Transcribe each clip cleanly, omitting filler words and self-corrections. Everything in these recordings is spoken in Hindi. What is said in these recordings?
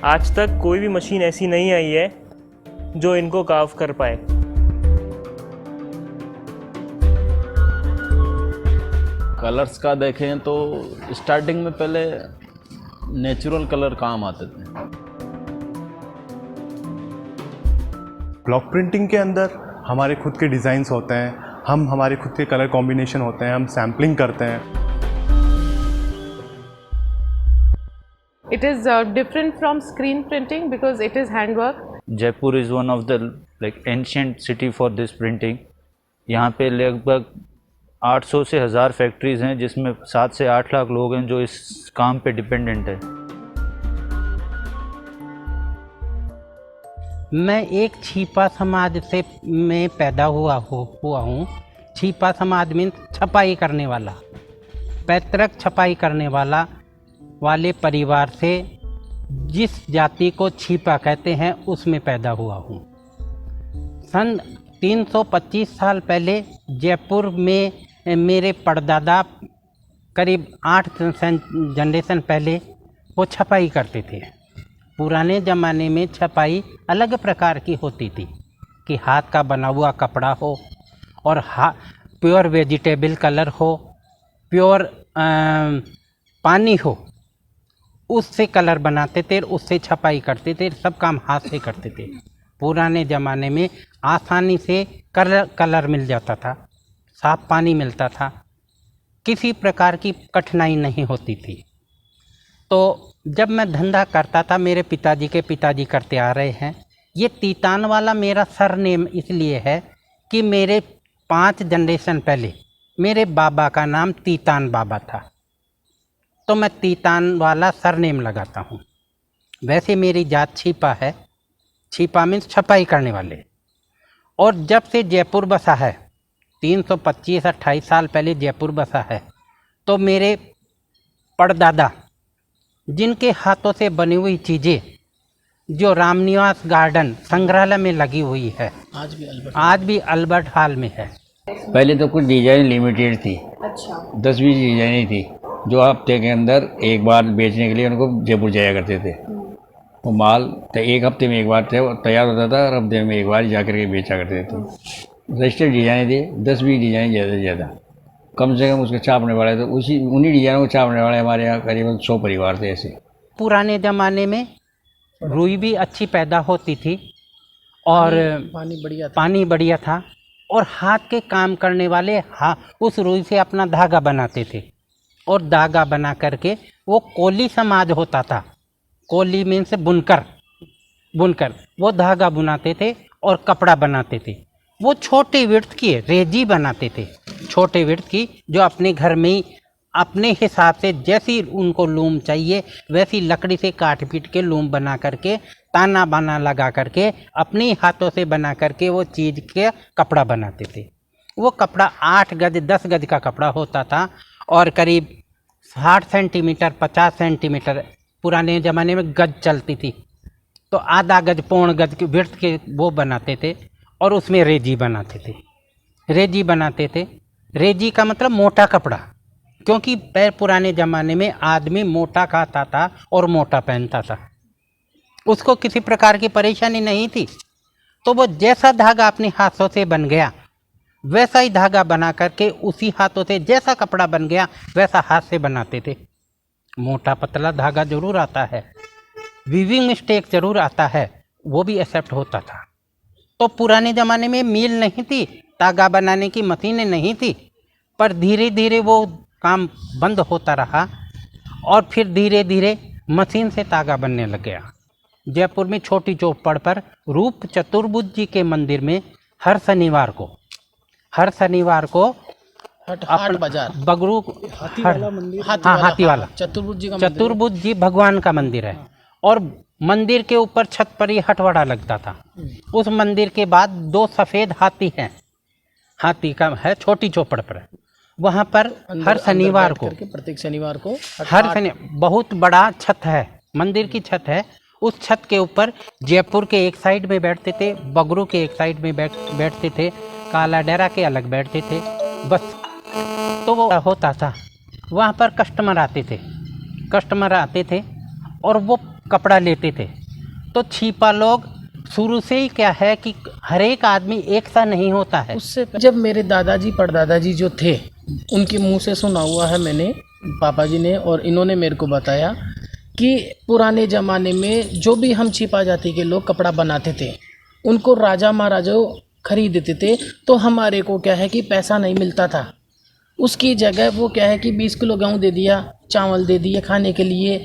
आज तक कोई भी मशीन ऐसी नहीं आई है जो इनको कार्व कर पाए। कलर्स का देखें तो स्टार्टिंग में पहले नेचुरल कलर काम आते थे। ब्लॉक प्रिंटिंग के अंदर हमारे खुद के डिज़ाइंस होते हैं, हमारे खुद के कलर कॉम्बिनेशन होते हैं, हम सैम्पलिंग करते हैं। It is different from screen printing because it is handwork. Jaipur is one of the ancient city for this printing. यहाँ पे लगभग 800 से 1000 फैक्ट्रीज़ हैं जिसमें 7 से 8 लाख लोग हैं जो इस काम पे डिपेंडेंट है। मैं एक छिपा समाज से में पैदा हुआ हूँ। छिपा समाज में छपाई करने वाला, पैतृक छपाई करने वाले परिवार से जिस जाति को छिपा कहते हैं उसमें पैदा हुआ हूँ। सन 325 साल पहले जयपुर में मेरे परदादा करीब 8 जनरेशन पहले वो छपाई करते थे। पुराने ज़माने में छपाई अलग प्रकार की होती थी कि हाथ का बना हुआ कपड़ा हो और प्योर वेजिटेबल कलर हो, प्योर पानी हो, उससे कलर बनाते थे, उससे छपाई करते थे। सब काम हाथ से करते थे। पुराने ज़माने में आसानी से कलर मिल जाता था, साफ पानी मिलता था, किसी प्रकार की कठिनाई नहीं होती थी। तो जब मैं धंधा करता था, मेरे पिताजी के पिताजी करते आ रहे हैं। ये तीतान वाला मेरा सरनेम इसलिए है कि मेरे 5 जनरेशन पहले मेरे बाबा का नाम तीतान बाबा था, तो मैं तीतान वाला सरनेम लगाता हूँ। वैसे मेरी जात छिपा है। छिपा मीन्स छपाई करने वाले। और जब से जयपुर बसा है, 325-28 साल पहले जयपुर बसा है, तो मेरे परदादा जिनके हाथों से बनी हुई चीज़ें जो रामनिवास गार्डन संग्रहालय में लगी हुई है, आज भी अल्बर्ट हॉल में है। पहले तो कुछ डिज़ाइन लिमिटेड थी। अच्छा। 10-20 डिज़ाइनें थी जो हफ्ते के अंदर एक बार बेचने के लिए उनको जयपुर जाया करते थे। वो माल एक हफ्ते में एक बार तैयार होता था और हफ्ते में एक बार जा कर के बेचा करते थे। रजिस्टर्ड डिज़ाइनें थे, 10-20 डिज़ाइन ज़्यादा से ज़्यादा। कम से कम उसके छापने वाले तो उन्हीं डिज़ाइनों को छापने वाले हमारे यहाँ करीबन 100 परिवार थे ऐसे। पुराने ज़माने में रुई भी अच्छी पैदा होती थी और पानी बढ़िया था और हाथ के काम करने वाले उस रुई से अपना धागा बनाते थे और धागा बना करके वो कोली समाज होता था। कोली मीन्स बुनकर वो धागा बुनाते थे और कपड़ा बनाते थे। वो छोटे विड्थ की रेजी बनाते थे, छोटे विड्थ की, जो अपने घर में ही अपने हिसाब से जैसी उनको लूम चाहिए वैसी लकड़ी से काट पीट के लूम बना करके ताना बाना लगा करके अपने हाथों से बना करके वो चीज़ के कपड़ा बनाते थे। वो कपड़ा 8 गज 10 गज का कपड़ा होता था और करीब 60 सेंटीमीटर 50 सेंटीमीटर पुराने ज़माने में गज चलती थी, तो आधा गज पौन गज के विड्थ के वो बनाते थे और उसमें रेजी बनाते थे। रेजी का मतलब मोटा कपड़ा, क्योंकि पुराने ज़माने में आदमी मोटा खाता था और मोटा पहनता था, उसको किसी प्रकार की परेशानी नहीं थी। तो वो जैसा धागा अपने हाथों से बन गया वैसा ही धागा बना करके उसी हाथों से जैसा कपड़ा बन गया वैसा हाथ से बनाते थे। मोटा पतला धागा जरूर आता है, वीविंग मिस्टेक जरूर आता है, वो भी एक्सेप्ट होता था। तो पुराने ज़माने में मिल नहीं थी, धागा बनाने की मशीनें नहीं थी, पर धीरे धीरे वो काम बंद होता रहा और फिर धीरे धीरे मशीन से धागा बनने लग गया। जयपुर में छोटी चौपड़ पर रूप चतुर्भुज जी के मंदिर में हर शनिवार को हाट बाजार बगरू हाथी वाला चतुर्भुज जी भगवान का मंदिर है और मंदिर के ऊपर छत पर ही हटवाड़ा लगता था। उस मंदिर के बाद 2 सफ़ेद हाथी हैं, हाथी का है छोटी चौपड़ पर। वहाँ पर हर शनिवार को प्रत्येक शनिवार को बहुत बड़ा छत है, मंदिर की छत है। उस छत के ऊपर जयपुर के एक साइड में बैठते थे, बगरू के एक साइड में बैठते थे, काला डेरा के अलग बैठते थे, बस। तो वो होता था, वहाँ पर कस्टमर आते थे और वो कपड़ा लेते थे। तो छिपा लोग शुरू से ही क्या है कि हर एक आदमी एक सा नहीं होता है। उससे जब मेरे दादाजी परदादाजी जो थे उनके मुंह से सुना हुआ है मैंने, पापा जी ने और इन्होंने मेरे को बताया कि पुराने ज़माने में जो भी हम छिपा जाति के लोग कपड़ा बनाते थे उनको राजा महाराजा खरीदते थे। तो हमारे को क्या है कि पैसा नहीं मिलता था, उसकी जगह वो क्या है कि 20 किलो गेहूँ दे दिया, चावल दे दिए खाने के लिए।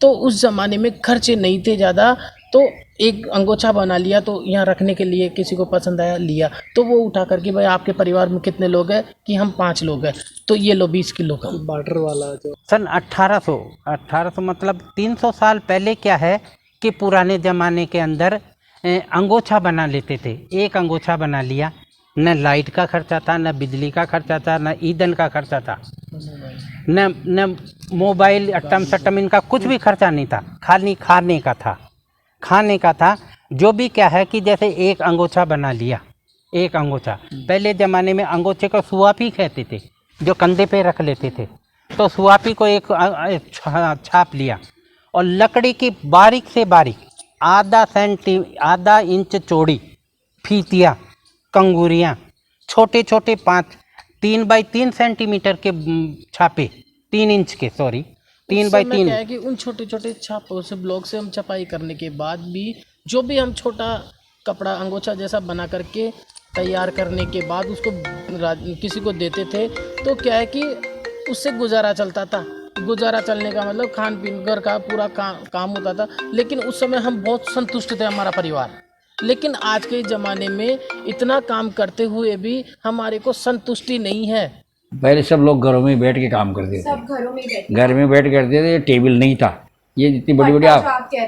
तो उस ज़माने में खर्चे नहीं थे ज़्यादा, तो एक अंगोछा बना लिया तो यहाँ रखने के लिए किसी को पसंद आया लिया, तो वो उठा करके भाई आपके परिवार में कितने लोग हैं कि हम 5 लोग हैं, तो ये लो 20 किलो का। बॉर्डर वाला जो सन 1800 मतलब 300 साल पहले क्या है कि पुराने ज़माने के अंदर अंगोछा बना लेते थे। एक अंगोछा बना लिया, न लाइट का खर्चा था, न बिजली का खर्चा था, न ईंधन का खर्चा था, न मोबाइल अट्टम सट्टम इनका कुछ भी खर्चा नहीं था, खाली खाने का था। जो भी क्या है कि जैसे एक अंगोछा बना लिया, एक अंगोछा, पहले ज़माने में अंगोछे को सुआपी कहते थे जो कंधे पे रख लेते थे। तो सुआपी को एक छाप लिया और लकड़ी की बारीक से बारीक आधा इंच चौड़ी फीतियाँ, कंगूरियाँ, छोटे छोटे 3 बाई 3 सेंटीमीटर के छापे, 3 इंच के 3 बाई 3। क्या है कि उन छोटे छोटे छापों से ब्लॉक से हम छपाई करने के बाद भी जो भी हम छोटा कपड़ा अंगोछा जैसा बना करके तैयार करने के बाद उसको किसी को देते थे, तो क्या है कि उससे गुजारा चलता था। गुजारा चलने का मतलब खान पीन घर का पूरा काम होता था। लेकिन उस समय हम बहुत संतुष्ट थे, हमारा परिवार। लेकिन आज के ज़माने में इतना काम करते हुए भी हमारे को संतुष्टि नहीं है। पहले सब लोग घरों में बैठ के काम करते थे, सब घरों में घर में बैठ करते थे। टेबल नहीं था, ये इतनी बड़ी बड़ी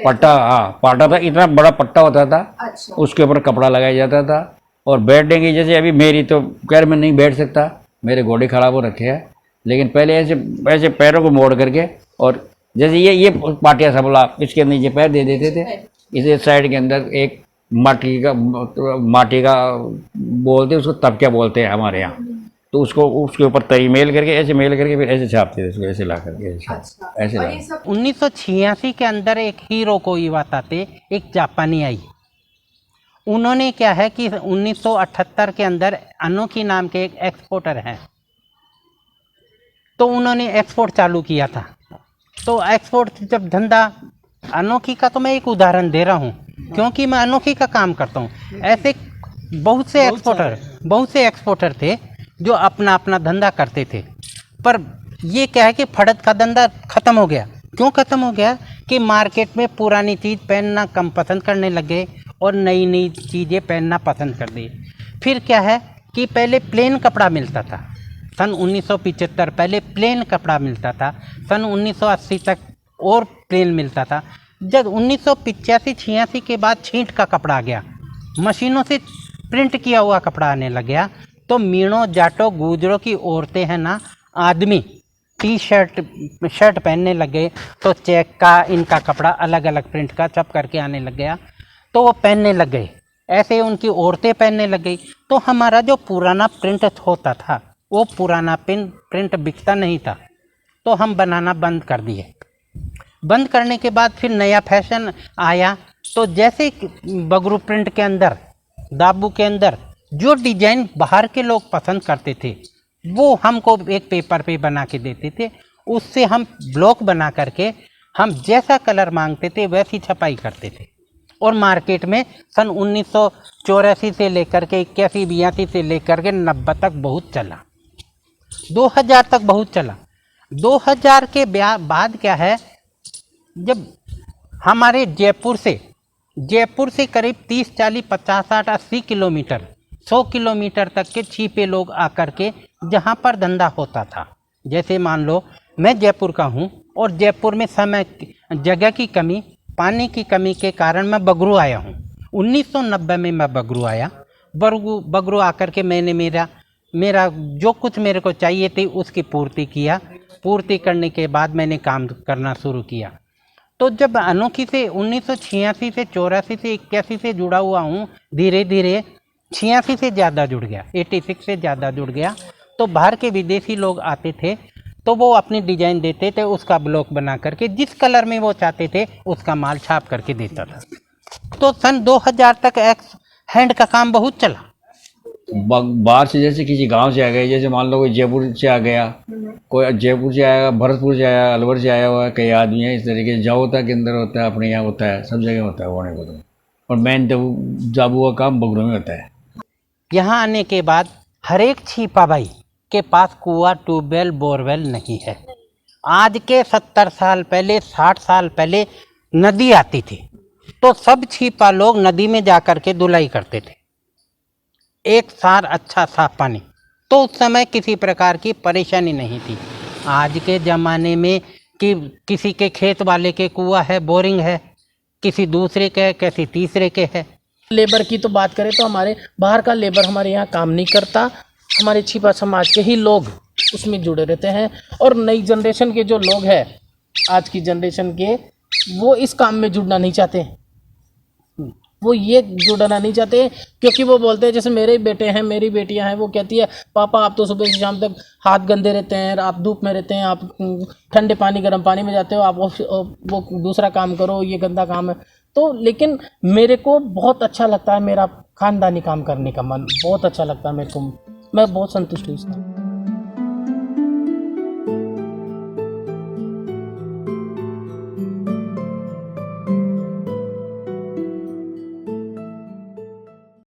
पट्टा, हाँ पाटा था, इतना बड़ा पट्टा होता था। अच्छा। उसके ऊपर कपड़ा लगाया जाता था और बैठने की, जैसे अभी मेरी तो पैर में नहीं बैठ सकता, मेरे घोड़े खराब हो रखे हैं, लेकिन पहले ऐसे पैरों को मोड़ करके और जैसे ये पाटिया सा बोला, इसके अंदर ये पैर दे देते थे, इसे साइड के अंदर एक माटी का बोलते, उसको तबकिया बोलते हैं हमारे यहाँ। तो उसके ऊपर तरी मेल करके ऐसे मेल करके फिर ऐसे छापते थे उसको, ऐसे ला करके ऐसे ला। 1986 के अंदर एक हीरो को इवाताते एक जापानी आई। उन्होंने क्या है कि 1978 के अंदर अनोखी नाम के एक एक्सपोर्टर हैं, तो उन्होंने एक्सपोर्ट चालू किया था। तो एक्सपोर्ट जब धंधा, अनोखी का तो मैं एक उदाहरण दे रहा हूँ क्योंकि मैं अनोखी का काम करता हूँ। ऐसे बहुत से एक्सपोर्टर थे जो अपना अपना धंधा करते थे। पर ये क्या है कि फड़त का धंधा ख़त्म हो गया। क्यों ख़त्म हो गया कि मार्केट में पुरानी चीज़ पहनना कम पसंद करने लगे और नई नई चीज़ें पहनना पसंद कर दी। फिर क्या है कि पहले प्लेन कपड़ा मिलता था, सन 1975 पहले प्लेन कपड़ा मिलता था, सन 1980 तक और प्लेन मिलता था। जब 1985-86 के बाद छींट का कपड़ा आ गया, मशीनों से प्रिंट किया हुआ कपड़ा आने लग गया, तो मीणों जाटों गुजरों की औरतें हैं ना, आदमी शर्ट पहनने लग गए। तो चेक का इनका कपड़ा अलग अलग प्रिंट का छप करके आने लग गया, तो वो पहनने लग गए। ऐसे उनकी औरतें पहनने लग गई। तो हमारा जो पुराना प्रिंट होता था वो पुराना प्रिंट बिकता नहीं था, तो हम बनाना बंद कर दिए। बंद करने के बाद फिर नया फैशन आया। तो जैसे बगरू प्रिंट के अंदर, दाबू के अंदर जो डिजाइन बाहर के लोग पसंद करते थे वो हमको एक पेपर पे बना के देते थे। उससे हम ब्लॉक बना करके हम जैसा कलर मांगते थे वैसी छपाई करते थे। और मार्केट में सन 1984 से लेकर के 81-82 से लेकर के 90 तक बहुत चला, 2000 तक बहुत चला। 2000 के बाद क्या है, जब हमारे जयपुर से करीब 30, 40, 50, 60, 80 किलोमीटर, 100 किलोमीटर तक के छिपे लोग आकर के जहाँ पर धंधा होता था। जैसे मान लो मैं जयपुर का हूँ और जयपुर में जगह की कमी, पानी की कमी के कारण मैं बगरू आया हूँ। 1990 में मैं बगरू आया। बगरू आकर के मैंने मेरा जो कुछ मेरे को चाहिए थी उसकी पूर्ति किया। पूर्ति करने के बाद मैंने काम करना शुरू किया। तो जब अनोखी से 1986 से 84 से 81 से जुड़ा हुआ हूँ, धीरे धीरे 86 से ज़्यादा जुड़ गया, 86 से ज़्यादा जुड़ गया। तो बाहर के विदेशी लोग आते थे तो वो अपनी डिजाइन देते थे, उसका ब्लॉक बना करके जिस कलर में वो चाहते थे उसका माल छाप करके देता था। तो सन 2000 तक एक्स हैंड का काम बहुत चला। बाहर से जैसे किसी गांव से आ गए, जैसे मान लो कोई जयपुर से आ गया, कोई जयपुर से आया, भरतपुर से आया, अलवर से आया हुआ है, कई आदमी हैं इस तरीके से। जाओता के अंदर होता है, अपने यहाँ होता है, सब जगह होता है होने को। तो और मेन जाबू का काम बगरों में होता है। यहाँ आने के बाद हर एक छिपा भाई के पास कुआं, ट्यूबवेल, बोरवेल नहीं है। आज के 70 साल पहले, 60 साल पहले नदी आती थी तो सब छिपा लोग नदी में जा कर के धुलाई करते थे, एक सार अच्छा साफ पानी। तो उस समय किसी प्रकार की परेशानी नहीं थी। आज के ज़माने में कि किसी के खेत वाले के कुआं है, बोरिंग है, किसी दूसरे के, किसी तीसरे के है। लेबर की तो बात करें तो हमारे बाहर का लेबर हमारे यहाँ काम नहीं करता, हमारे छिपा समाज के ही लोग उसमें जुड़े रहते हैं। और नई जनरेशन के जो लोग हैं, आज की जनरेशन के, वो इस काम में जुड़ना नहीं चाहते। वो ये जुड़ना नहीं चाहते क्योंकि वो बोलते हैं, जैसे मेरे बेटे हैं, मेरी बेटियां हैं, वो कहती है पापा आप तो सुबह से शाम तक हाथ गंदे रहते हैं, आप धूप में रहते हैं, आप ठंडे पानी गर्म पानी में जाते हो, आप वो दूसरा काम करो, ये गंदा काम है। तो लेकिन मेरे को बहुत अच्छा लगता है, मेरा खानदानी काम करने का मन बहुत अच्छा लगता है मेरे को, मैं बहुत संतुष्ट हूँ इसमें।